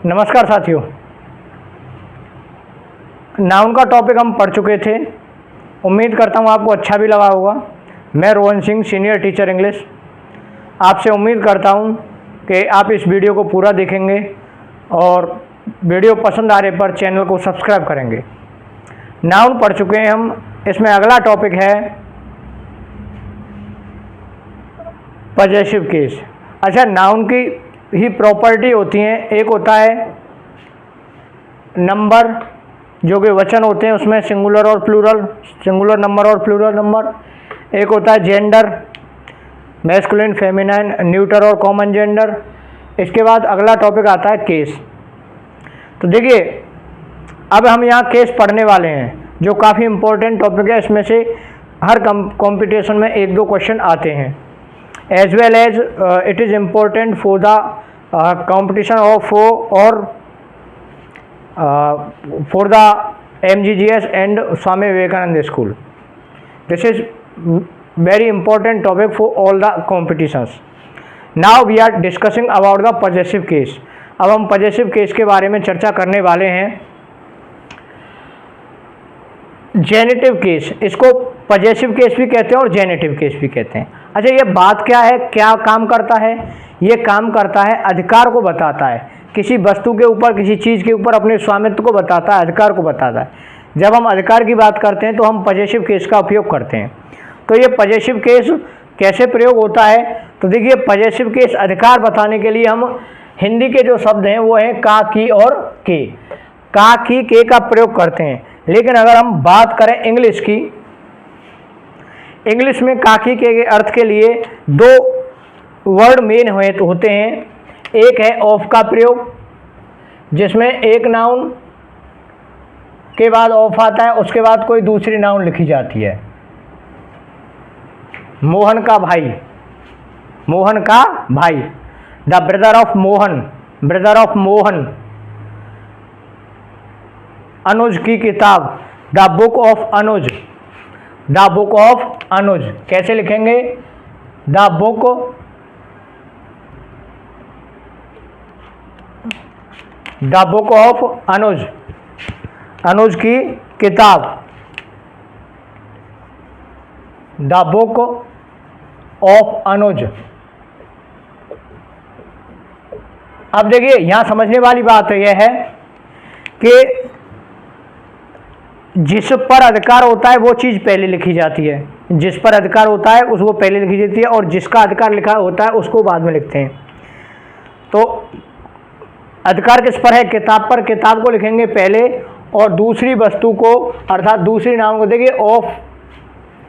नमस्कार साथियों, नाउन का टॉपिक हम पढ़ चुके थे। उम्मीद करता हूँ आपको अच्छा भी लगा होगा। मैं Rohan Singh, senior teacher English, आपसे उम्मीद करता हूँ कि आप इस वीडियो को पूरा देखेंगे और वीडियो पसंद आ रहे पर चैनल को सब्सक्राइब करेंगे। नाउन पढ़ चुके हैं हम। इसमें अगला टॉपिक है पजेसिव केस। अच्छा, नाउन की ही प्रॉपर्टी होती हैं। एक होता है नंबर, जो कि वचन होते हैं, उसमें सिंगुलर और प्लूरल, सिंगुलर नंबर और प्लूरल नंबर। एक होता है जेंडर, मैस्कुलिन, फेमिनाइन, न्यूटर और कॉमन जेंडर। इसके बाद अगला टॉपिक आता है केस। तो देखिए, अब हम यहाँ केस पढ़ने वाले हैं, जो काफ़ी इम्पोर्टेंट टॉपिक है। इसमें से हर कंपटीशन में एक दो क्वेश्चन आते हैं। As well as it is important for the competition of for the MGGS and Swami Vivekananda School. This is very important topic for all the competitions. Now we are discussing about the possessive case. अब हम possessive case के बारे में चर्चा करने वाले हैं। Generative case, इसको पजेसिव केस भी कहते हैं और जेनेटिव केस भी कहते हैं। अच्छा, ये बात क्या है, क्या काम करता है? ये काम करता है, अधिकार को बताता है, किसी वस्तु के ऊपर, किसी चीज़ के ऊपर अपने स्वामित्व को बताता है, अधिकार को बताता है। जब हम अधिकार की बात करते हैं तो हम पजेसिव केस का उपयोग करते हैं। तो ये पजेसिव केस कैसे प्रयोग होता है? तो देखिए, पजेसिव केस अधिकार बताने के लिए हम हिंदी के जो शब्द हैं वो हैं का, की और के। का, की, के का प्रयोग करते हैं। लेकिन अगर हम बात करें इंग्लिश की, इंग्लिश में का, की, के अर्थ के लिए दो वर्ड मेन होते हैं। एक है ऑफ का प्रयोग, जिसमें एक नाउन के बाद ऑफ आता है, उसके बाद कोई दूसरी नाउन लिखी जाती है। मोहन का भाई, मोहन का भाई, the brother of Mohan, brother of Mohan. Anuj की किताब, the book of Anuj, the book of Anuj. कैसे लिखेंगे? The book, the book of Anuj, Anuj की किताब, द बुक ऑफ अनुज। अब देखिए, यहां समझने वाली बात यह है कि जिस पर अधिकार होता है वो चीज़ पहले लिखी जाती है। जिस पर अधिकार होता है उसको पहले लिखी जाती है, और जिसका अधिकार लिखा होता है उसको बाद में लिखते हैं। तो अधिकार किस पर है? किताब पर। किताब को लिखेंगे पहले और दूसरी वस्तु को, अर्थात दूसरी नाउन को, देखिए ऑफ,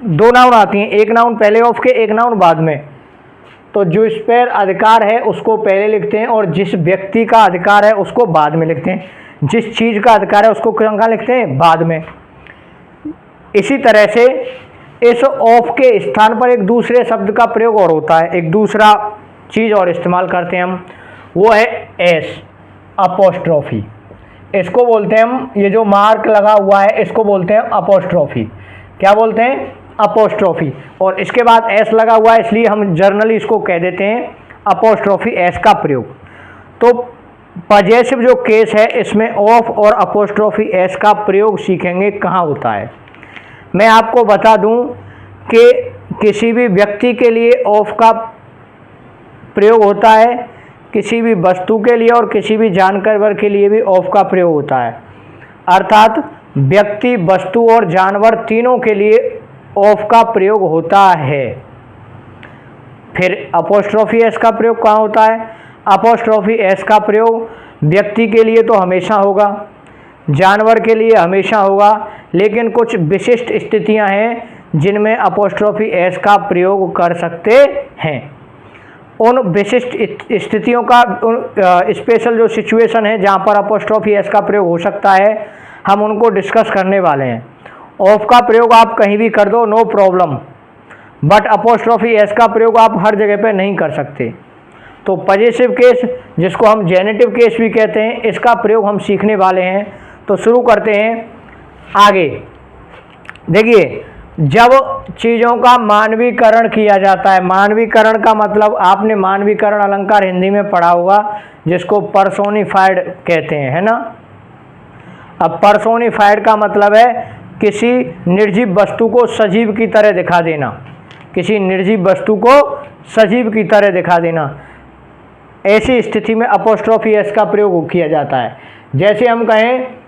दो नाउन आती हैं, एक नाउन पहले ऑफ के, एक नाउन बाद में। तो जो इस पर अधिकार है उसको पहले लिखते हैं और जिस व्यक्ति का अधिकार है उसको बाद में लिखते हैं। जिस चीज़ का अधिकार है उसको कहाँ लिखते हैं? बाद में। इसी तरह से इस ऑफ के स्थान पर एक दूसरे शब्द का प्रयोग और होता है, एक दूसरा चीज़ और इस्तेमाल करते हैं हम, वो है एस, अपोस्ट्रोफी। इसको बोलते हैं हम, ये जो मार्क लगा हुआ है इसको बोलते हैं अपोस्ट्रोफी। क्या बोलते हैं? अपोस्ट्रोफी। और इसके बाद एस लगा हुआ है, इसलिए हम जर्नली इसको कह देते हैं अपोस्ट्रोफी, एस का प्रयोग। तो पजेसिव जो केस है इसमें ऑफ और अपोस्ट्रोफी एस का प्रयोग सीखेंगे कहाँ होता है। मैं आपको बता दूं कि किसी भी व्यक्ति के लिए ऑफ का प्रयोग होता है, किसी भी वस्तु के लिए और किसी भी जानवर के लिए भी ऑफ का प्रयोग होता है। अर्थात व्यक्ति, वस्तु और जानवर तीनों के लिए ऑफ का प्रयोग होता है। फिर अपोस्ट्रोफी एस का प्रयोग कहाँ होता है? अपोस्ट्रोफी एस का प्रयोग व्यक्ति के लिए तो हमेशा होगा, जानवर के लिए हमेशा होगा, लेकिन कुछ विशिष्ट स्थितियां हैं जिनमें अपोस्ट्रोफी एस का प्रयोग कर सकते हैं। उन विशिष्ट स्थितियों का, स्पेशल जो सिचुएशन है जहां पर अपोस्ट्रोफी एस का प्रयोग हो सकता है, हम उनको डिस्कस करने वाले हैं। ऑफ का प्रयोग आप कहीं भी कर दो, no problem, but apostrophe S का प्रयोग आप हर जगह पे नहीं कर सकते। तो पजेसिव केस, जिसको हम जेनेटिव केस भी कहते हैं, इसका प्रयोग हम सीखने वाले हैं। तो शुरू करते हैं आगे। देखिए, जब चीज़ों का मानवीकरण किया जाता है। मानवीकरण का मतलब आपने मानवीकरण अलंकार हिंदी में पढ़ा होगा, जिसको पर्सोनिफाइड कहते हैं, है ना। अब पर्सोनिफाइड का मतलब है किसी निर्जीव वस्तु को सजीव की तरह दिखा देना, किसी निर्जीव वस्तु को सजीव की तरह दिखा देना। ऐसी स्थिति में अपोस्ट्रोफी एस का प्रयोग किया जाता है। जैसे हम कहें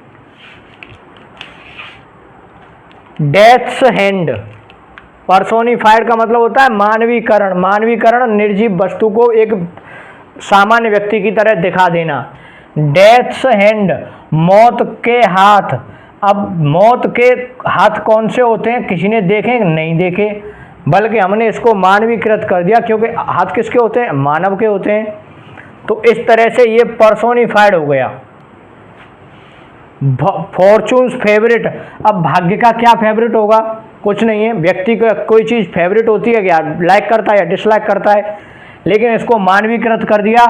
डेथ्स हैंड, पर्सोनिफाइड का मतलब होता है मानवीकरण। मानवीकरण निर्जीव वस्तु को एक सामान्य व्यक्ति की तरह दिखा देना। डेथ्स हैंड, मौत के हाथ। अब मौत के हाथ कौन से होते हैं, किसी ने देखे नहीं देखे, बल्कि हमने इसको मानवीकृत कर दिया, क्योंकि हाथ किसके होते हैं, मानव के होते हैं। तो इस तरह से ये पर्सोनिफाइड हो गया। फॉर्चून्स फेवरेट, अब भाग्य का क्या फेवरेट होगा, कुछ नहीं है। व्यक्ति का कोई चीज़ फेवरेट होती है क्या, लाइक करता है या डिसलाइक करता है, लेकिन इसको मानवीकृत कर दिया,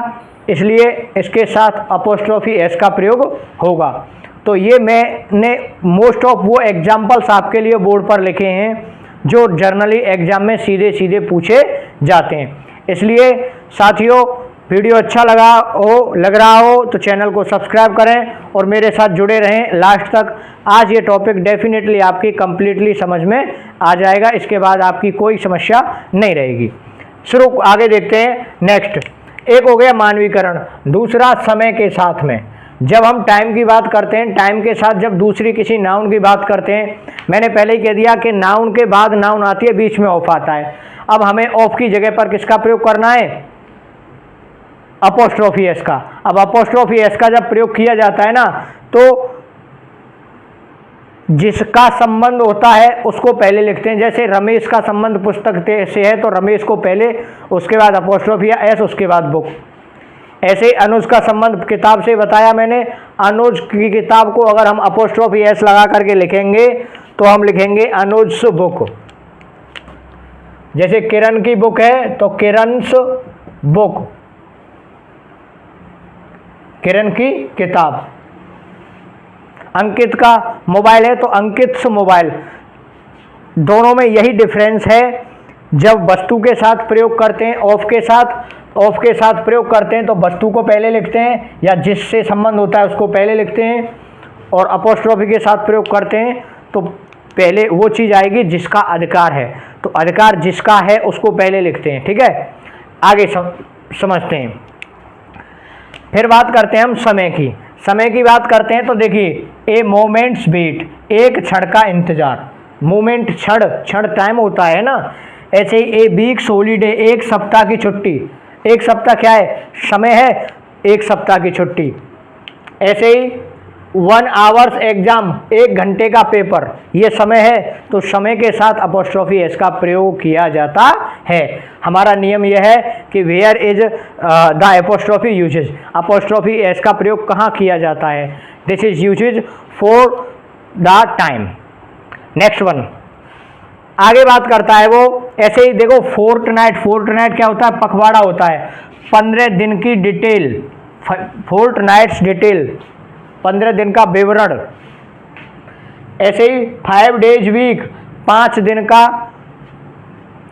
इसलिए इसके साथ अपोस्ट्रोफी एस का प्रयोग होगा। तो ये मैंने मोस्ट ऑफ वो एग्जाम्पल्स आपके लिए बोर्ड पर लिखे हैं जो जर्नली एग्जाम में सीधे सीधे पूछे जाते हैं। इसलिए साथियों, वीडियो अच्छा लग रहा हो तो चैनल को सब्सक्राइब करें और मेरे साथ जुड़े रहें लास्ट तक। आज ये टॉपिक डेफिनेटली आपकी कंप्लीटली समझ में आ जाएगा, इसके बाद आपकी कोई समस्या नहीं रहेगी। शुरू आगे देखते हैं। नेक्स्ट, एक हो गया मानवीकरण, दूसरा समय के साथ में। जब हम टाइम की बात करते हैं, टाइम के साथ जब दूसरी किसी नाउन की बात करते हैं, मैंने पहले ही कह दिया कि नाउन के बाद नाउन आती है, बीच में ऑफ आता है। अब हमें ऑफ की जगह पर किसका प्रयोग करना है, अपोस्ट्रोफी एस का। अब अपोस्ट्रोफी एस का जब प्रयोग किया जाता है ना, तो जिसका संबंध होता है उसको पहले लिखते हैं। जैसे रमेश का संबंध पुस्तक से है तो रमेश को पहले, उसके बाद अपोस्ट्रोफी एस, उसके बाद बुक। ऐसे ही अनुज का संबंध किताब से बताया मैंने, अनुज की किताब को अगर हम अपोस्ट्रोफी एस लगा करके लिखेंगे तो हम लिखेंगे अनुज बुक। जैसे किरण की बुक है तो किरणस बुक, किरण की किताब। अंकित का मोबाइल है तो अंकित्स मोबाइल। दोनों में यही डिफरेंस है, जब वस्तु के साथ प्रयोग करते हैं ऑफ के साथ प्रयोग करते हैं तो वस्तु को पहले लिखते हैं या जिससे संबंध होता है उसको पहले लिखते हैं, और अपोस्ट्रोफी के साथ प्रयोग करते हैं तो पहले वो चीज़ आएगी जिसका अधिकार है, तो अधिकार जिसका है उसको पहले लिखते हैं। ठीक है, आगे समझते हैं। फिर बात करते हैं हम समय की। समय की बात करते हैं तो देखिए, ए मोमेंट्स वेट, एक क्षण का इंतजार। मोमेंट क्षण टाइम होता है ना, ऐसे ही ए वीक्स हॉलीडे, एक सप्ताह की छुट्टी। एक सप्ताह क्या है, समय है, एक सप्ताह की छुट्टी। ऐसे ही 1 आवर्स एग्जाम, 1 घंटे का पेपर, ये समय है, तो समय के साथ अपोस्ट्रोफी एस का प्रयोग किया जाता है। हमारा नियम यह है कि where is the apostrophe usages, apostrophe S का प्रयोग कहाँ किया जाता है, this is usages for the time. Next one, आगे बात करता है वो, ऐसे ही देखो फोर्टनाइट। फोर्टनाइट क्या होता है, पखवाड़ा होता है, 15 दिन की डिटेल, फोर्टनाइट्स डिटेल, 15 दिन का विवरण। ऐसे ही 5 डेज वीक, 5 दिन का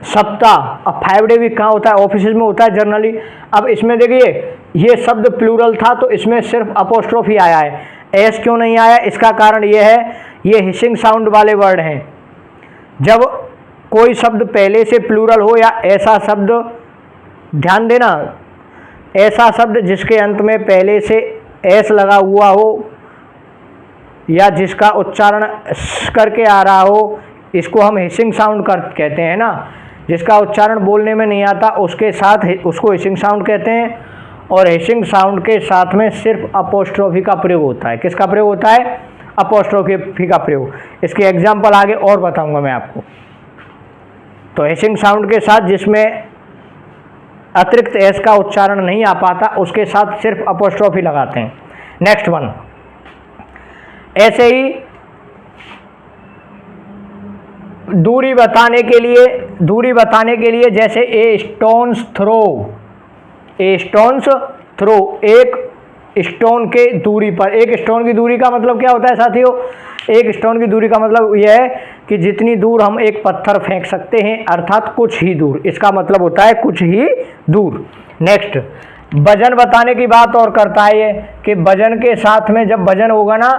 सप्ताह। अब 5 डे वीक कहाँ होता है, ऑफिस में होता है जनरली। अब इसमें देखिए ये शब्द प्लूरल था तो इसमें सिर्फ अपोस्ट्रोफी आया है, एस क्यों नहीं आया, इसका कारण ये है, ये हिसिंग साउंड वाले वर्ड हैं। जब कोई शब्द पहले से प्लूरल हो या ऐसा शब्द, ध्यान देना, ऐसा शब्द जिसके अंत में पहले से एस लगा हुआ हो या जिसका उच्चारण करके आ रहा हो, इसको हम हिसिंग साउंड कहते हैं ना। जिसका उच्चारण बोलने में नहीं आता उसके साथ उसको हिसिंग साउंड कहते हैं, और हिसिंग साउंड के साथ में सिर्फ अपोस्ट्रोफी का प्रयोग होता है। किसका प्रयोग होता है, अपोस्ट्रोफी का प्रयोग। इसके एग्जाम्पल आगे और बताऊंगा मैं आपको। तो हिसिंग साउंड के साथ जिसमें अतिरिक्त एस का उच्चारण नहीं आ पाता उसके साथ सिर्फ अपोस्ट्रोफी लगाते हैं। नेक्स्ट वन, ऐसे ही दूरी बताने के लिए जैसे ए स्टोन्स थ्रो, ए स्टोन्स थ्रो, एक स्टोन के दूरी पर। एक स्टोन की दूरी का मतलब क्या होता है साथियों, एक स्टोन की दूरी का मतलब यह है कि जितनी दूर हम एक पत्थर फेंक सकते हैं, अर्थात कुछ ही दूर, इसका मतलब होता है कुछ ही दूर। नेक्स्ट, वजन बताने की बात और करता है ये कि वजन के साथ में जब वजन होगा ना,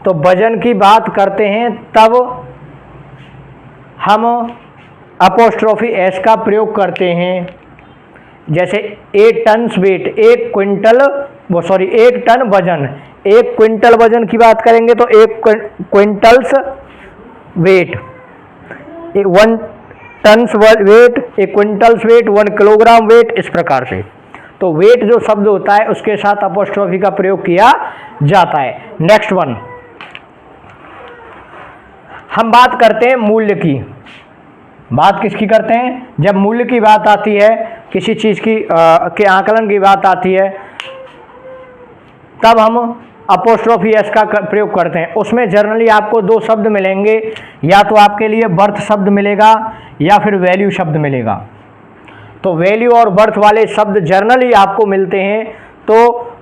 तो वजन की बात करते हैं तब हम अपोस्ट्रोफी एस का प्रयोग करते हैं। जैसे 8 टन वेट, 1 टन वजन, 1 क्विंटल वजन की बात करेंगे तो 1 quintals weight, 1 ton weight, 1 quintals weight, 1 kilogram weight, इस प्रकार से। तो वेट जो शब्द होता है उसके साथ अपोस्ट्रोफी का प्रयोग किया जाता है। नेक्स्ट वन, हम बात करते हैं मूल्य की। बात किसकी करते हैं? जब मूल्य की बात आती है, किसी चीज़ की के आकलन की बात आती है, तब हम अपोस्ट्रोफी एस का प्रयोग करते हैं। उसमें जनरली आपको 2 शब्द मिलेंगे, या तो आपके लिए बर्थ शब्द मिलेगा या फिर वैल्यू शब्द मिलेगा। तो वैल्यू और बर्थ वाले शब्द जनरली आपको मिलते हैं, तो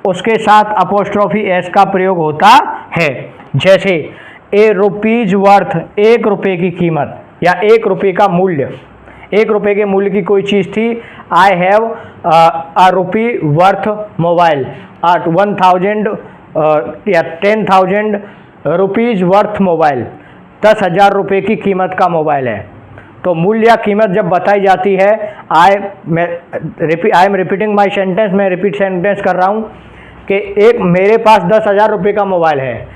उसके साथ अपोस्ट्रोफी एस का प्रयोग होता है। जैसे ए रुपीज वर्थ, 1 रुपये की कीमत या 1 रुपये का मूल्य, 1 रुपये के मूल्य की कोई चीज़ थी। आई have a rupee worth mobile, 1000 या 10,000 रुपीज़ वर्थ मोबाइल, 10,000 रुपये की कीमत का मोबाइल है। तो मूल्य या कीमत जब बताई जाती है, I am repeating my sentence, मैं रिपीट सेंटेंस कर रहा हूँ कि एक मेरे पास 10,000 रुपये का मोबाइल है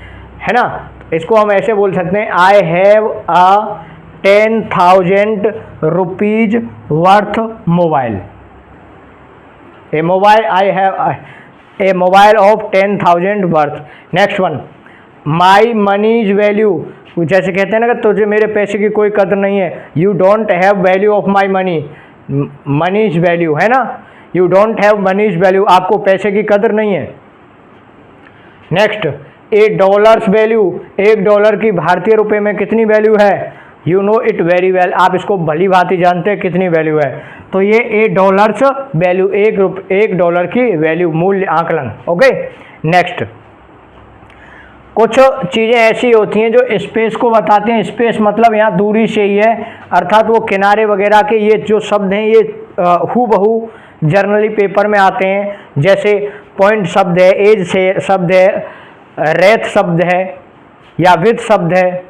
ना। इसको हम ऐसे बोल सकते हैं, I have a 10,000 rupees worth mobile, a mobile, I have a mobile of 10,000 worth. Next one, my money's value, जैसे कहते हैं ना कि तुझे मेरे पैसे की कोई कदर नहीं है, you don't have value of my money, money's value है ना, you don't have money's value, आपको पैसे की कदर नहीं है। नेक्स्ट, $1 वैल्यू, $1 की भारतीय रुपए में कितनी वैल्यू है? You know it very well, आप इसको भली भांति जानते हैं कितनी वैल्यू है। तो ये $8 वैल्यू, $1 की वैल्यू, मूल्य आकलन। ओके। नेक्स्ट, कुछ चीज़ें ऐसी होती हैं जो स्पेस को बताते हैं। स्पेस मतलब यहाँ दूरी से ही है, अर्थात वो किनारे वगैरह के ये जो शब्द हैं ये हूबहू जर्नली पेपर में आते हैं। जैसे पॉइंट शब्द है, एज से शब्द है, रेथ शब्द है या विथ शब्द है,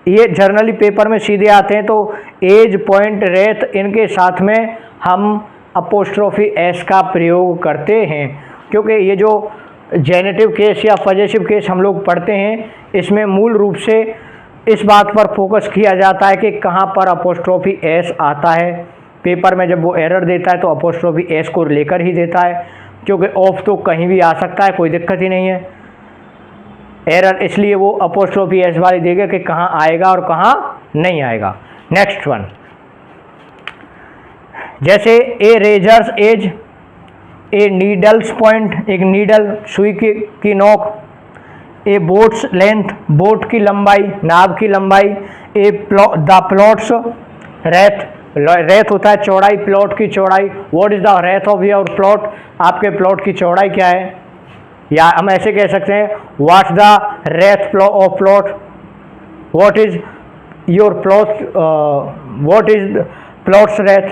ये जर्नली पेपर में सीधे आते हैं। तो एज, पॉइंट, रेथ, इनके साथ में हम अपोस्ट्रोफी एस का प्रयोग करते हैं, क्योंकि ये जो जेनेटिव केस या पॉजेसिव केस हम लोग पढ़ते हैं, इसमें मूल रूप से इस बात पर फोकस किया जाता है कि कहाँ पर अपोस्ट्रोफी एस आता है। पेपर में जब वो एरर देता है तो अपोस्ट्रोफी एस को लेकर ही देता है, क्योंकि ऑफ तो कहीं भी आ सकता है, कोई दिक्कत ही नहीं है। एरर इसलिए वो अपोस्ट्रोफी एस वाली देगा कि कहाँ आएगा और कहाँ नहीं आएगा। नेक्स्ट वन, जैसे ए रेजर्स एज, ए नीडल्स पॉइंट, एक नीडल सुई की नोक, ए बोट्स लेंथ, बोट की लंबाई, नाव की लंबाई, ए द प्लॉट्स रेथ, रेथ होता है चौड़ाई, प्लॉट की चौड़ाई। What is the Wraith of your plot, आपके प्लॉट की चौड़ाई क्या है? या हम ऐसे कह सकते हैं, what's the Wraith of plot, what is your plot, what is plots Wraith,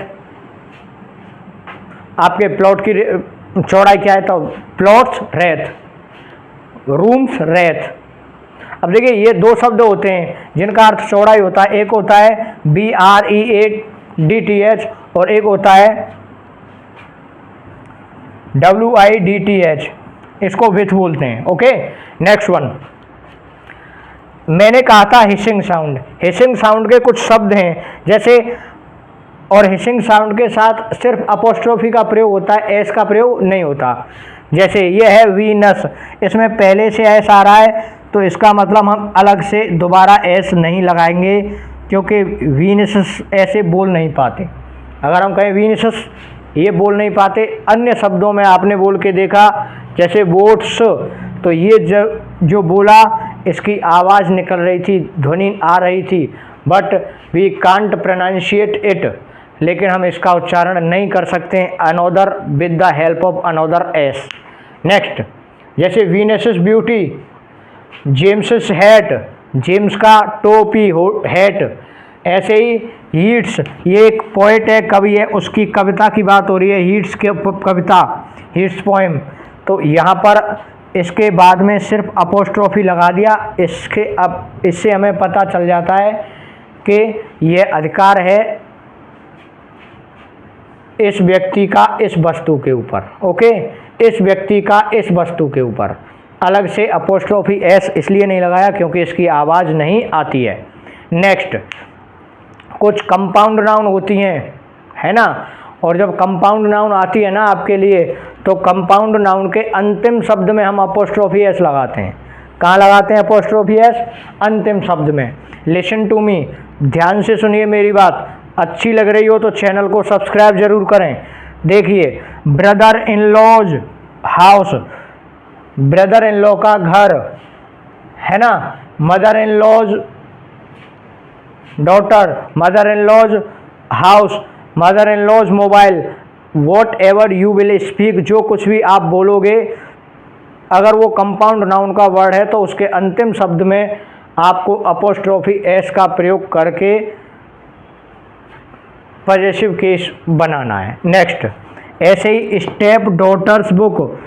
आपके प्लॉट की चौड़ाई क्या है? तो प्लॉट्स रेथ, रूम्स रेथ। अब देखिए ये 2 शब्द होते हैं जिनका अर्थ चौड़ाई होता है। एक होता है BREADTH और एक होता है WIDTH, इसको विथ बोलते हैं। ओके। नेक्स्ट वन, मैंने कहा था हिसिंग साउंड, हिसिंग साउंड के कुछ शब्द हैं जैसे, और हिसिंग साउंड के साथ सिर्फ अपोस्ट्रोफी का प्रयोग होता है, एस का प्रयोग नहीं होता। जैसे ये है वीनस, इसमें पहले से एस आ रहा है तो इसका मतलब हम अलग से दोबारा एस नहीं लगाएंगे, क्योंकि वीनस ऐसे बोल नहीं पाते। अगर हम कहें वीनस, ये बोल नहीं पाते। अन्य शब्दों में आपने बोल के देखा, जैसे बोट्स, तो ये जो बोला इसकी आवाज़ निकल रही थी, ध्वनि आ रही थी, but we can't pronunciate it, लेकिन हम इसका उच्चारण नहीं कर सकते another with the help of another S. Next, जैसे Venus beauty, James hat, James का टोपी हैट। ऐसे ही हीट्स, ये एक पोएट है, कवि है, उसकी कविता की बात हो रही है, हीट्स के कविता, हीट्स पोएम। तो यहाँ पर इसके बाद में सिर्फ अपोस्ट्रोफी लगा दिया। इससे हमें पता चल जाता है कि ये अधिकार है इस व्यक्ति का इस वस्तु के ऊपर। ओके, इस व्यक्ति का इस वस्तु के ऊपर। अलग से अपोस्ट्रोफी एस इसलिए नहीं लगाया क्योंकि इसकी आवाज़ नहीं आती है। नेक्स्ट, कुछ कंपाउंड नाउन होती हैं, है ना, और जब कंपाउंड नाउन आती है ना आपके लिए, तो कंपाउंड नाउन के अंतिम शब्द में हम अपोस्ट्रोफी एस लगाते हैं। कहाँ लगाते हैं अपोस्ट्रोफी एस? अंतिम शब्द में। लिसन टू मी, ध्यान से सुनिए मेरी बात। अच्छी लग रही हो तो चैनल को सब्सक्राइब जरूर करें। देखिए, brother in law's house, brother in law का घर, है ना, mother in law's daughter, mother in law's house, mother in law's mobile, whatever you will speak, जो कुछ भी आप बोलोगे, अगर वो कंपाउंड नाउन का वर्ड है तो उसके अंतिम शब्द में आपको अपोस्ट्रोफी एस का प्रयोग करके पॉजेसिव केस बनाना है। नेक्स्ट, ऐसे ही स्टेप डॉटर्स बुक,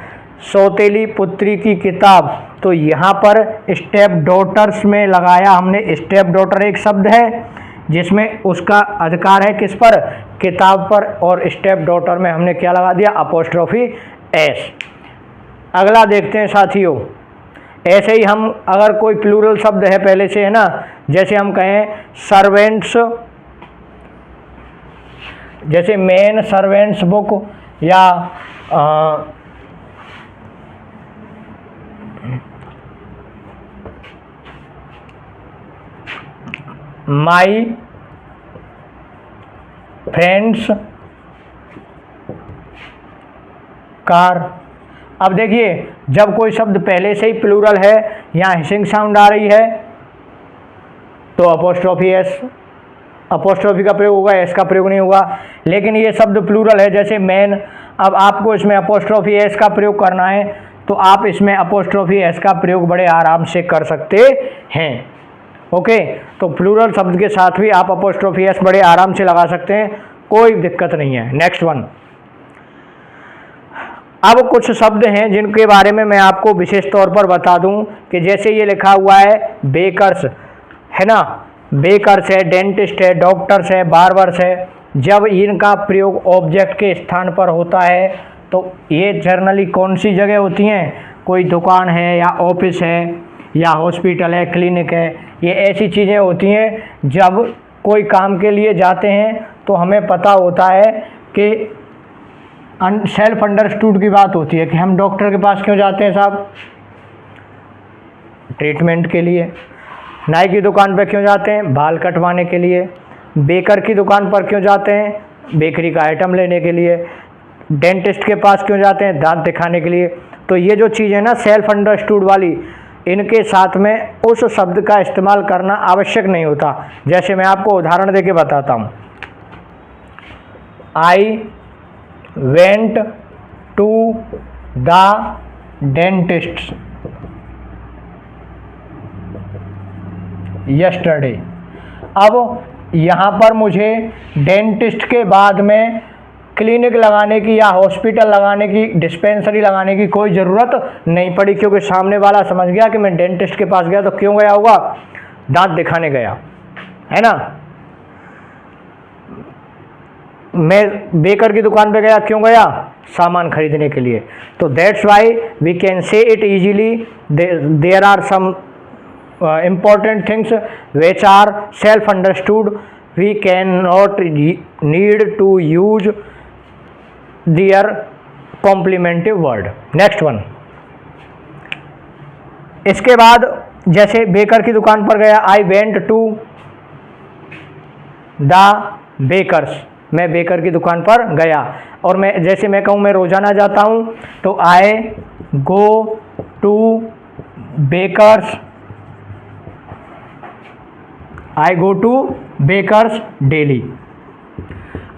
सौतेली पुत्री की किताब, तो यहाँ पर स्टेप डॉटर्स में लगाया हमने, स्टेप डॉटर एक शब्द है जिसमें उसका अधिकार है किस पर? किताब पर, और स्टेप डॉटर में हमने क्या लगा दिया? Apostrophe S. अगला देखते हैं साथियों, ऐसे ही हम अगर कोई प्लूरल शब्द है पहले से, है ना, जैसे हम कहें सर्वेंट्स, जैसे मेन सर्वेंट्स बुक, या माई फ्रेंड्स कार। अब देखिए, जब कोई शब्द पहले से ही प्लूरल है, यहाँ हिसिंग साउंड आ रही है, तो अपोस्ट्रोफी एस, अपोस्ट्रोफी का प्रयोग होगा, एस का प्रयोग नहीं होगा। लेकिन ये शब्द प्लूरल है जैसे मैन, अब आपको इसमें अपोस्ट्रोफी एस का प्रयोग करना है तो आप इसमें अपोस्ट्रोफी एस का प्रयोग बड़े आराम से कर सकते हैं। ओके, तो प्लूरल शब्द के साथ भी आप अपोस्ट्रोफी एस बड़े आराम से लगा सकते हैं, कोई दिक्कत नहीं है। नेक्स्ट वन, अब कुछ शब्द हैं जिनके बारे में मैं आपको विशेष तौर पर बता दूं कि जैसे ये लिखा हुआ है बेकर्स, है ना, बेकर्स है, डेंटिस्ट है, डॉक्टर्स है, बार्बर्स है। जब इनका प्रयोग ऑब्जेक्ट के स्थान पर होता है तो ये जनरली कौन सी जगह होती हैं? कोई दुकान है, या ऑफिस है, या हॉस्पिटल है, क्लिनिक है, ये ऐसी चीज़ें होती हैं जब कोई काम के लिए जाते हैं तो हमें पता होता है कि सेल्फ अंडरस्टूड की बात होती है कि हम डॉक्टर के पास क्यों जाते हैं साहब? ट्रीटमेंट के लिए। नाई की दुकान पर क्यों जाते हैं? बाल कटवाने के लिए। बेकर की दुकान पर क्यों जाते हैं? बेकरी का आइटम लेने के लिए। डेंटिस्ट के पास क्यों जाते हैं? दांत दिखाने के लिए। तो ये जो चीज़ है ना सेल्फ अंडरस्टूड वाली, इनके साथ में उस शब्द का इस्तेमाल करना आवश्यक नहीं होता। जैसे मैं आपको उदाहरण देके बताता हूँ, I went to the dentist yesterday. अब यहाँ पर मुझे डेंटिस्ट के बाद में क्लिनिक लगाने की या हॉस्पिटल लगाने की, डिस्पेंसरी लगाने की कोई ज़रूरत नहीं पड़ी, क्योंकि सामने वाला समझ गया कि मैं डेंटिस्ट के पास गया तो क्यों गया होगा? दांत दिखाने गया, है ना। मैं बेकर की दुकान पे गया, क्यों गया? सामान खरीदने के लिए। तो that's why we can say it easily, there are some important things which are self understood, we cannot need to use their complementive word. Next one, इसके बाद जैसे बेकर की दुकान पर गया, I went to the bakers, मैं baker की दुकान पर गया। और मैं जैसे मैं कहूँ मैं रोजाना जाता हूँ तो I go to bakers, I go to bakers daily.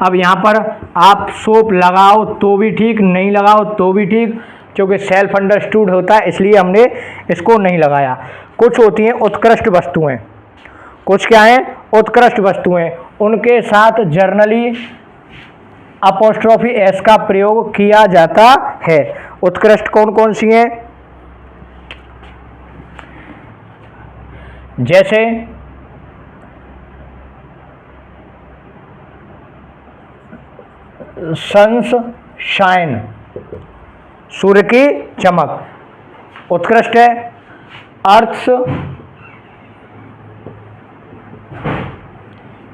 अब यहाँ पर आप सोप लगाओ तो भी ठीक, नहीं लगाओ तो भी ठीक, क्योंकि सेल्फ अंडरस्टूड होता है इसलिए हमने इसको नहीं लगाया। कुछ होती हैं उत्कृष्ट वस्तुएं, कुछ क्या हैं, उत्कृष्ट वस्तुएं, उनके साथ जर्नली अपोस्ट्रोफी एस का प्रयोग किया जाता है। उत्कृष्ट कौन कौन सी हैं, जैसे सनशाइन, सूर्य की चमक, उत्कृष्ट है। अर्थ्स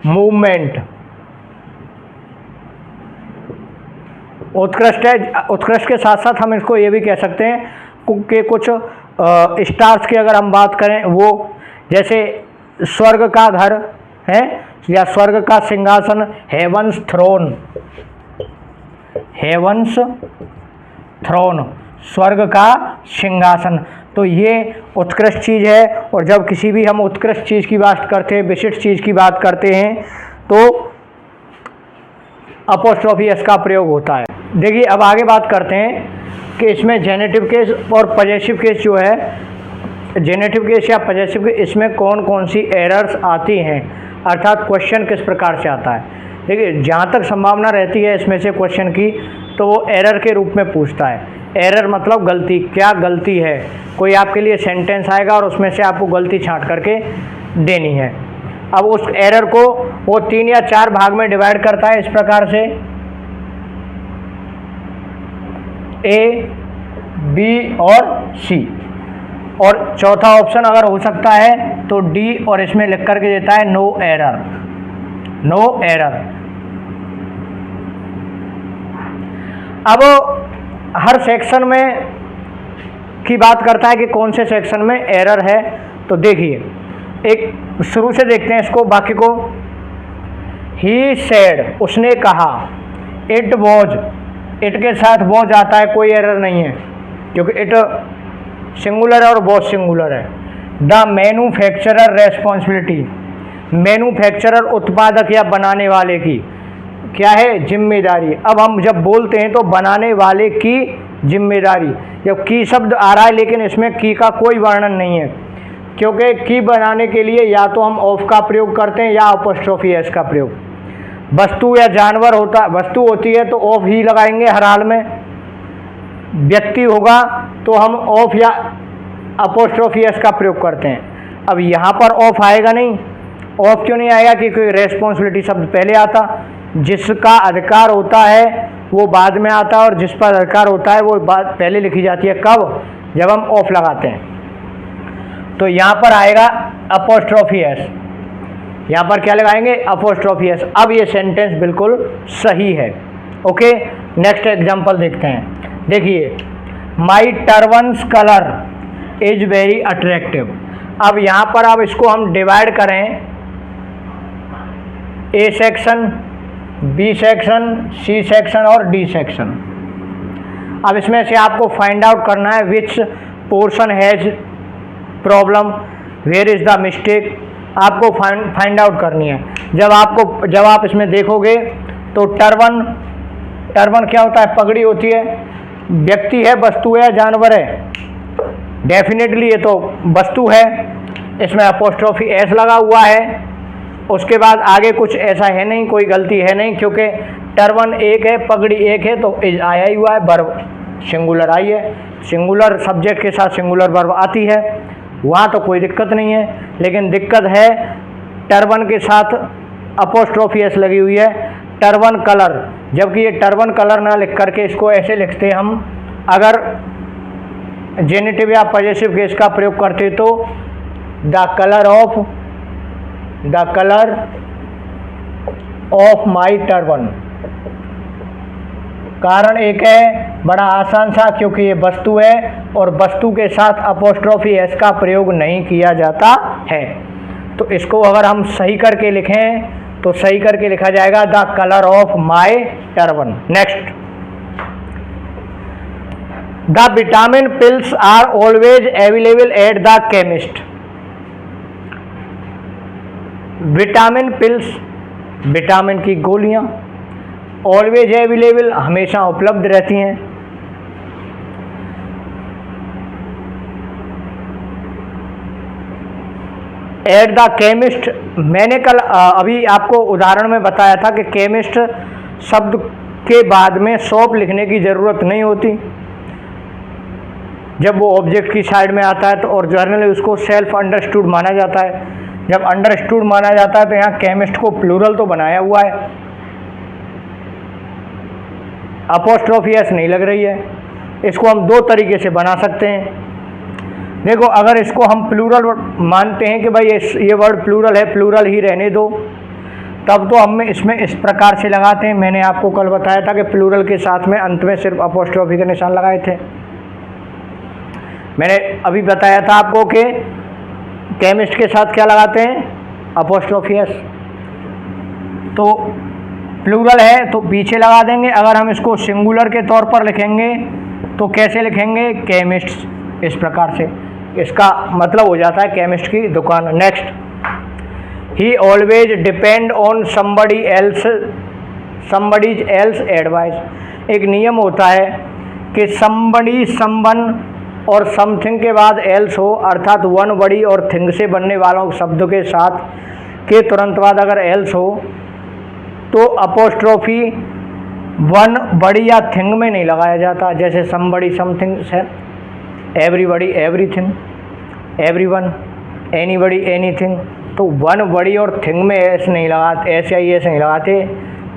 मूवमेंट, उत्कृष्ट है। उत्कृष्ट के साथ साथ हम इसको ये भी कह सकते हैं कि कुछ स्टार्स की अगर हम बात करें, वो जैसे स्वर्ग का घर है या स्वर्ग का सिंहासन, हेवंस थ्रोन, हेवंस थ्रोन, स्वर्ग का सिंहासन, तो ये उत्कृष्ट चीज़ है। और जब किसी भी हम उत्कृष्ट चीज़ की बात करते हैं, विशिष्ट चीज़ की बात करते हैं, तो अपोस्ट्रोफी एस का प्रयोग होता है। देखिए अब आगे बात करते हैं कि इसमें जेनेटिव केस और पजेसिव केस जो है, जेनेटिव केस या पजेसिव केस, इसमें कौन कौन सी एरर्स आती हैं, अर्थात क्वेश्चन किस प्रकार से आता है। देखिए जहाँ तक संभावना रहती है इसमें से क्वेश्चन की, तो वो एरर के रूप में पूछता है। एरर मतलब गलती, क्या गलती है, कोई आपके लिए सेंटेंस आएगा और उसमें से आपको गलती छांट करके देनी है। अब उस एरर को वो 3 या 4 भाग में डिवाइड करता है इस प्रकार से, ए, बी और सी, और चौथा ऑप्शन अगर हो सकता है तो डी, और इसमें लिख करके देता है नो एरर, नो एरर। अब हर सेक्शन में की बात करता है कि कौन से सेक्शन में एरर है। तो देखिए एक शुरू से देखते हैं इसको, बाकी को। ही सेड, उसने कहा, इट वॉज, इट के साथ वॉज आता है, कोई एरर नहीं है क्योंकि इट सिंगुलर है और वॉज सिंगुलर है। द मैन्युफैक्चरर रेस्पॉन्सिबिलिटी, मैन्युफैक्चरर उत्पादक या बनाने वाले की क्या है, जिम्मेदारी। अब हम जब बोलते हैं तो बनाने वाले की जिम्मेदारी, जब की शब्द आ रहा है लेकिन इसमें की का कोई वर्णन नहीं है, क्योंकि की बनाने के लिए या तो हम ऑफ का प्रयोग करते हैं या अपोस्ट्रोफी एस का प्रयोग। वस्तु या जानवर होता, वस्तु होती है तो ऑफ ही लगाएंगे हर हाल में, व्यक्ति होगा तो हम ऑफ या अपोस्ट्रोफी एस का प्रयोग करते हैं। अब यहाँ पर ऑफ आएगा नहीं, ऑफ क्यों नहीं आएगा, क्योंकि रेस्पॉन्सिबिलिटी शब्द पहले आता, जिसका अधिकार होता है वो बाद में आता है, और जिस पर अधिकार होता है वो बात पहले लिखी जाती है। कब, जब हम ऑफ लगाते हैं। तो यहाँ पर आएगा अपोस्ट्रोफी एस, यहाँ पर क्या लगाएंगे, अपोस्ट्रोफी एस। अब ये सेंटेंस बिल्कुल सही है। ओके, नेक्स्ट एग्जांपल देखते हैं। देखिए, my turban's colour is very attractive. अब यहाँ पर अब इसको हम डिवाइड करें, A section, B section, C section और डी सेक्शन। अब इसमें से आपको फाइंड आउट करना है which portion has problem, where is the mistake, आपको फाइंड आउट करनी है। जब आप इसमें देखोगे तो टर्बन, टर्बन क्या होता है, पगड़ी होती है, व्यक्ति है, वस्तु है, जानवर है, डेफिनेटली ये तो वस्तु है, इसमें अपोस्ट्रोफी एस लगा हुआ है। उसके बाद आगे कुछ ऐसा है नहीं, कोई गलती है नहीं, क्योंकि टर्बन एक है, पगड़ी एक है, तो इज आया ही हुआ है, वर्ब सिंगुलर आई है, सिंगुलर सब्जेक्ट के साथ सिंगुलर वर्ब आती है, वहाँ तो कोई दिक्कत नहीं है। लेकिन दिक्कत है टर्बन के साथ अपोस्ट्रोफी एस लगी हुई है, टर्बन कलर, जबकि ये टर्बन कलर ना लिख करके इसको ऐसे लिखते हम, अगर जेनेटिव या पॉजेसिव केस का प्रयोग करते तो the colour of my turban. कारण एक है, बड़ा आसान सा, क्योंकि ये वस्तु है और वस्तु के साथ अपोस्ट्रोफी एस का प्रयोग नहीं किया जाता है। तो इसको अगर हम सही करके लिखें तो सही करके लिखा जाएगा the colour of my turban. Next, the vitamin pills are always available at the chemist. Vitamin pills, vitamin की गोलियां ऑलवेज अवेलेबल, हमेशा उपलब्ध रहती हैं। एट द केमिस्ट, मैंने कल अभी आपको उदाहरण में बताया था कि केमिस्ट शब्द के बाद में शॉप लिखने की ज़रूरत नहीं होती जब वो ऑब्जेक्ट की साइड में आता है, तो और जर्नली उसको सेल्फ अंडरस्टूड माना जाता है। जब अंडरस्टूड माना जाता है तो यहाँ केमिस्ट को प्लूरल तो बनाया हुआ है, अपोस्ट्रोफी एस नहीं लग रही है। इसको हम दो तरीके से बना सकते हैं। देखो, अगर इसको हम प्लूरल मानते हैं कि भाई ये वर्ड प्लूरल है, प्लूरल ही रहने दो, तब तो हम इसमें इस प्रकार से लगाते हैं। मैंने आपको कल बताया था कि प्लूरल के साथ में अंत में सिर्फ अपोस्ट्रोफी के निशान लगाए थे। मैंने अभी बताया था आपको कि केमिस्ट के साथ क्या लगाते हैं, अपोस्ट्रोफी एस। तो प्लूरल है तो पीछे लगा देंगे। अगर हम इसको सिंगुलर के तौर पर लिखेंगे तो कैसे लिखेंगे, केमिस्ट, इस प्रकार से। इसका मतलब हो जाता है केमिस्ट की दुकान। Next, he always depend on somebody else advice. एक नियम होता है कि समबडी, समवन और समथिंग के बाद एल्स हो, अर्थात वन बड़ी और थिंग से बनने वालों शब्द के साथ के तुरंत बाद अगर एल्स हो तो अपोस्ट्रोफी वन बड़ी या थिंग में नहीं लगाया जाता। जैसे somebody, something, everybody, everything, everyone, anybody, anything. तो वन बड़ी और थिंग में एस नहीं लगाते, ऐसे ही ऐसे नहीं लगाते,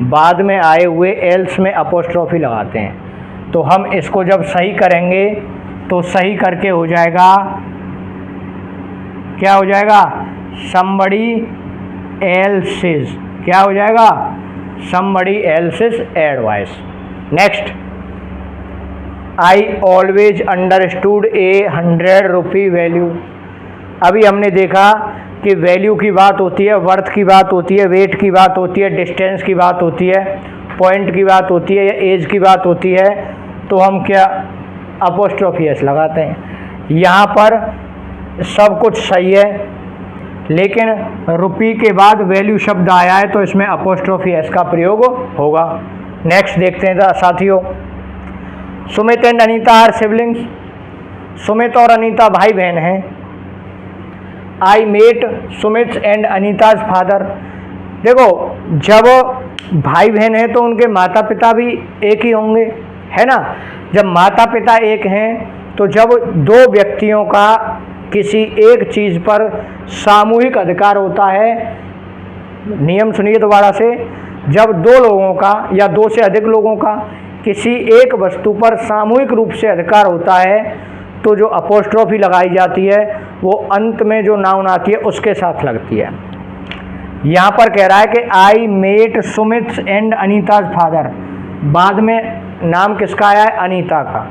बाद में आए हुए एल्स में अपोस्ट्रोफी लगाते हैं। तो हम इसको जब सही करेंगे तो सही करके हो जाएगा, क्या हो जाएगा, समबडी एल्सिस। क्या हो जाएगा, somebody else's advice. Next, I always understood A 100 rupee value. अभी हमने देखा कि वैल्यू की बात होती है, वर्थ की बात होती है, वेट की बात होती है, डिस्टेंस की बात होती है, पॉइंट की बात होती है या एज की बात होती है, तो हम क्या अपोस्ट्रोफी एस लगाते हैं। यहाँ पर सब कुछ सही है, लेकिन रुपी के बाद वैल्यू शब्द आया है तो इसमें अपोस्ट्रोफी एस का प्रयोग होगा। नेक्स्ट देखते हैं साथियों, Sumit and Anita are siblings. Sumit और अनीता भाई बहन हैं। I met Sumit and Anita's father. देखो, जब भाई बहन हैं तो उनके माता पिता भी एक ही होंगे, है ना। जब माता पिता एक हैं तो जब दो व्यक्तियों का किसी एक चीज़ पर सामूहिक अधिकार होता है, नियम सुनिए दोबारा से, जब दो लोगों का या दो से अधिक लोगों का किसी एक वस्तु पर सामूहिक रूप से अधिकार होता है तो जो अपोस्ट्रोफी लगाई जाती है वो अंत में जो नाउन आती है उसके साथ लगती है। यहाँ पर कह रहा है कि I met Sumit and Anita's father, बाद में नाम किसका आया है, अनीता का।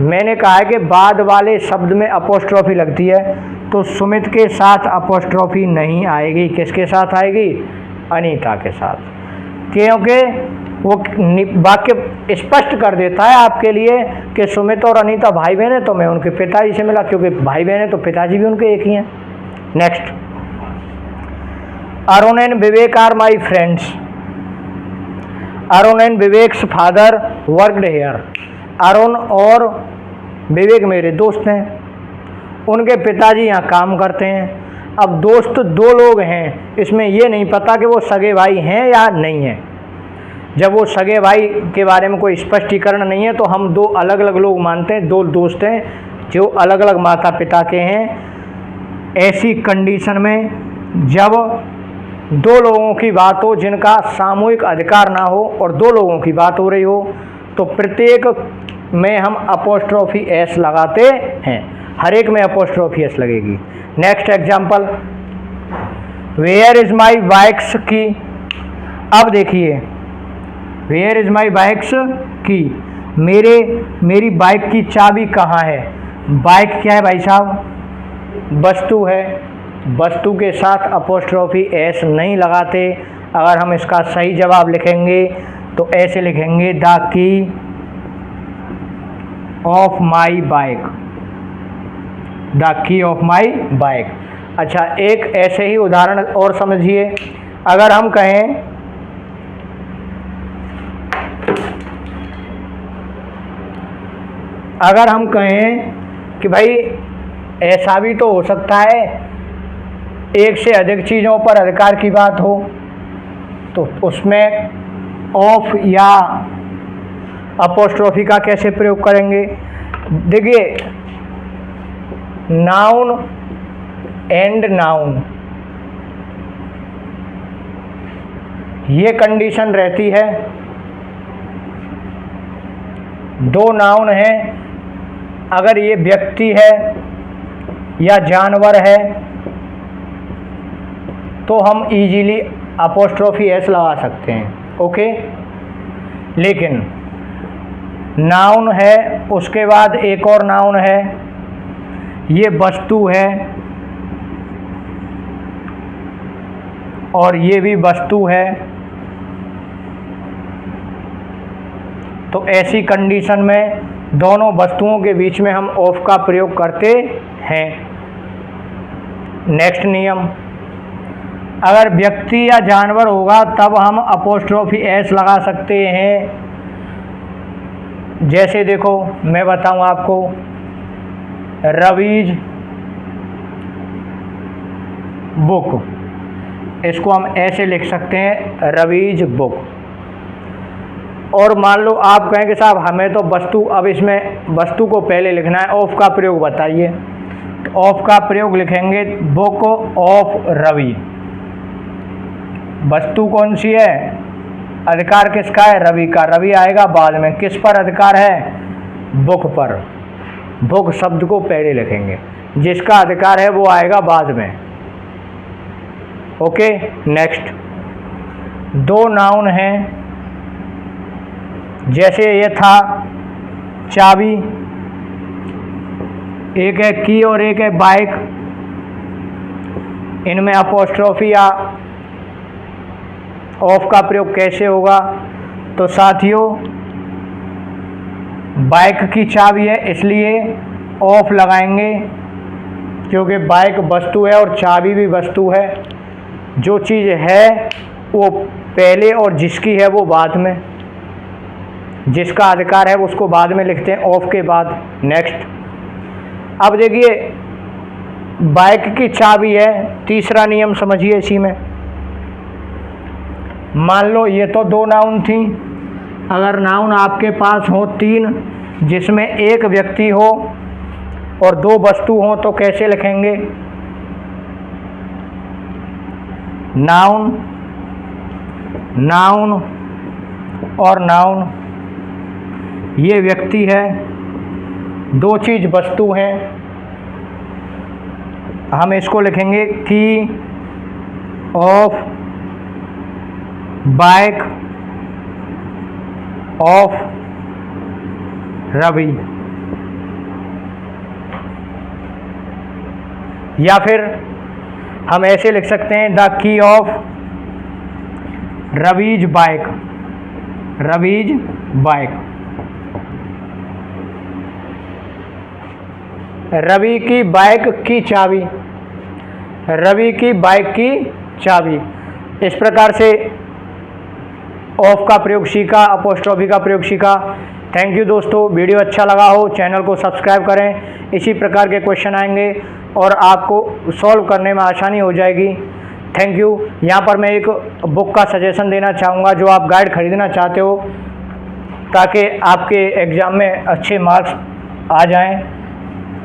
मैंने कहा है कि बाद वाले शब्द में अपोस्ट्रोफी लगती है तो सुमित के साथ अपोस्ट्रोफी नहीं आएगी, किसके साथ आएगी, अनीता के साथ, क्योंकि वो वाक्य स्पष्ट कर देता है आपके लिए कि सुमित और अनीता भाई बहन है तो मैं उनके पिताजी से मिला, क्योंकि भाई बहन है तो पिताजी भी उनके एक ही हैं। Next, Arun and Vivek are my friends. Arun and Vivek's father worked here. Arun और विवेक मेरे दोस्त हैं, उनके पिताजी यहाँ काम करते हैं। अब दोस्त दो लोग हैं, इसमें ये नहीं पता कि वो सगे भाई हैं या नहीं हैं। जब वो सगे भाई के बारे में कोई स्पष्टीकरण नहीं है तो हम दो अलग अलग लोग मानते हैं, दो दोस्त हैं जो अलग अलग माता पिता के हैं। ऐसी कंडीशन में जब दो लोगों की बात हो जिनका सामूहिक अधिकार ना हो और दो लोगों की बात हो रही हो तो प्रत्येक में हम अपोस्ट्रोफी एस लगाते हैं, हर एक में अपोस्ट्रोफी एस लगेगी। Next example, where is my bikes की। अब देखिए, वेयर इज माई बाइक्स की, मेरी बाइक की चाबी कहाँ है। बाइक क्या है भाई साहब, वस्तु है, वस्तु के साथ अपोस्ट्रोफी एस नहीं लगाते। अगर हम इसका सही जवाब लिखेंगे तो ऐसे लिखेंगे, the key of my bike, the key of my bike. अच्छा, एक ऐसे ही उदाहरण और समझिए। अगर हम कहें कि भाई ऐसा भी तो हो सकता है एक से अधिक चीज़ों पर अधिकार की बात हो तो उसमें ऑफ या अपोस्ट्रोफी का कैसे प्रयोग करेंगे। देखिए, नाउन एंड नाउन ये कंडीशन रहती है, दो नाउन हैं, अगर ये व्यक्ति है या जानवर है तो हम इजीली अपोस्ट्रोफी एस लगा सकते हैं, ओके। लेकिन नाउन है, उसके बाद एक और नाउन है, ये वस्तु है और ये भी वस्तु है, तो ऐसी कंडीशन में दोनों वस्तुओं के बीच में हम ऑफ का प्रयोग करते हैं। नेक्स्ट नियम, अगर व्यक्ति या जानवर होगा तब हम अपोस्ट्रोफी एस लगा सकते हैं। जैसे देखो, मैं बताऊं आपको, रवीज बुक, इसको हम ऐसे लिख सकते हैं, रवीज बुक। और मान लो आप कहें कि साहब हमें तो वस्तु, अब इसमें वस्तु को पहले लिखना है, ऑफ का प्रयोग बताइए। तो ऑफ का प्रयोग लिखेंगे बुक ऑफ रवि। वस्तु कौन सी है, अधिकार किसका है, रवि का, रवि आएगा बाद में, किस पर अधिकार है, बुक पर। बुक शब्द को पहले लिखेंगे, जिसका अधिकार है वो आएगा बाद में, ओके। नेक्स्ट, दो नाउन हैं, जैसे ये था चाबी, एक है की और एक है बाइक, इनमें अपोस्ट्रोफी या ऑफ का प्रयोग कैसे होगा। तो साथियों, बाइक की चाबी है इसलिए ऑफ लगाएंगे, क्योंकि बाइक वस्तु है और चाबी भी वस्तु है। जो चीज़ है वो पहले और जिसकी है वो बाद में, जिसका अधिकार है उसको बाद में लिखते हैं, ऑफ के बाद। नेक्स्ट, अब देखिए, बाइक की चाबी है, तीसरा नियम समझिए इसी में। मान लो ये तो दो नाउन थी, अगर नाउन आपके पास हो तीन, जिसमें एक व्यक्ति हो और दो वस्तु हो, तो कैसे लिखेंगे, नाउन, नाउन और नाउन। ये व्यक्ति है, दो चीज़ वस्तु हैं, हम इसको लिखेंगे की ऑफ बाइक ऑफ रवि, या फिर हम ऐसे लिख सकते हैं, the key of Ravi's bike, Ravi's bike. Ravi की बाइक की चाबी, रवि की बाइक की चाबी। इस प्रकार से ऑफ का प्रयोग सीखा, अपोस्ट्रोफी का प्रयोग सीखा। थैंक यू दोस्तों, वीडियो अच्छा लगा हो चैनल को सब्सक्राइब करें, इसी प्रकार के क्वेश्चन आएंगे और आपको सॉल्व करने में आसानी हो जाएगी। Thank you. यहाँ पर मैं एक बुक का सजेशन देना चाहूँगा, जो आप गाइड खरीदना चाहते हो ताकि आपके एग्ज़ाम में अच्छे मार्क्स आ जाएं,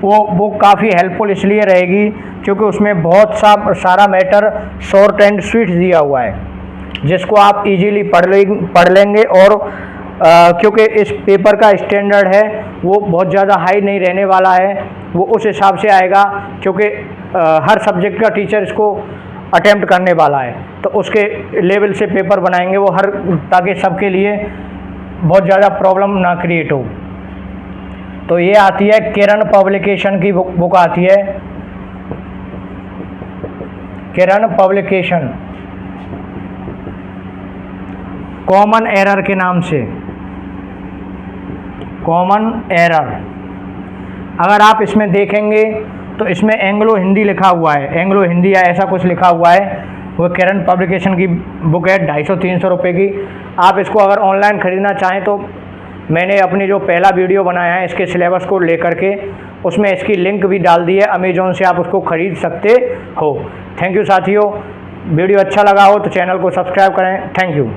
वो बुक काफ़ी हेल्पफुल इसलिए रहेगी क्योंकि उसमें बहुत सारा मैटर शॉर्ट एंड स्वीट दिया हुआ है, जिसको आप इजीली पढ़ लेंगे। और क्योंकि इस पेपर का स्टैंडर्ड है वो बहुत ज़्यादा हाई नहीं रहने वाला है, वो उस हिसाब से आएगा क्योंकि हर सब्जेक्ट का टीचर इसको अटेम्प्ट करने वाला है, तो उसके लेवल से पेपर बनाएंगे वो हर, ताकि सबके लिए बहुत ज़्यादा प्रॉब्लम ना क्रिएट हो। तो ये आती है किरण पब्लिकेशन की बुक आती है, किरण पब्लिकेशन, कॉमन एरर के नाम से, कॉमन एरर। अगर आप इसमें देखेंगे तो इसमें एंग्लो हिंदी लिखा हुआ है, एंग्लो हिंदी या ऐसा कुछ लिखा हुआ है। वो किरण पब्लिकेशन की बुक है, 250-300 रुपये की। आप इसको अगर ऑनलाइन ख़रीदना चाहें तो मैंने अपनी जो पहला वीडियो बनाया है इसके सिलेबस को लेकर के, उसमें इसकी लिंक भी डाल दी है, अमेज़ॉन से आप उसको ख़रीद सकते हो। थैंक यू साथियों, वीडियो अच्छा लगा हो तो चैनल को सब्सक्राइब करें। Thank you.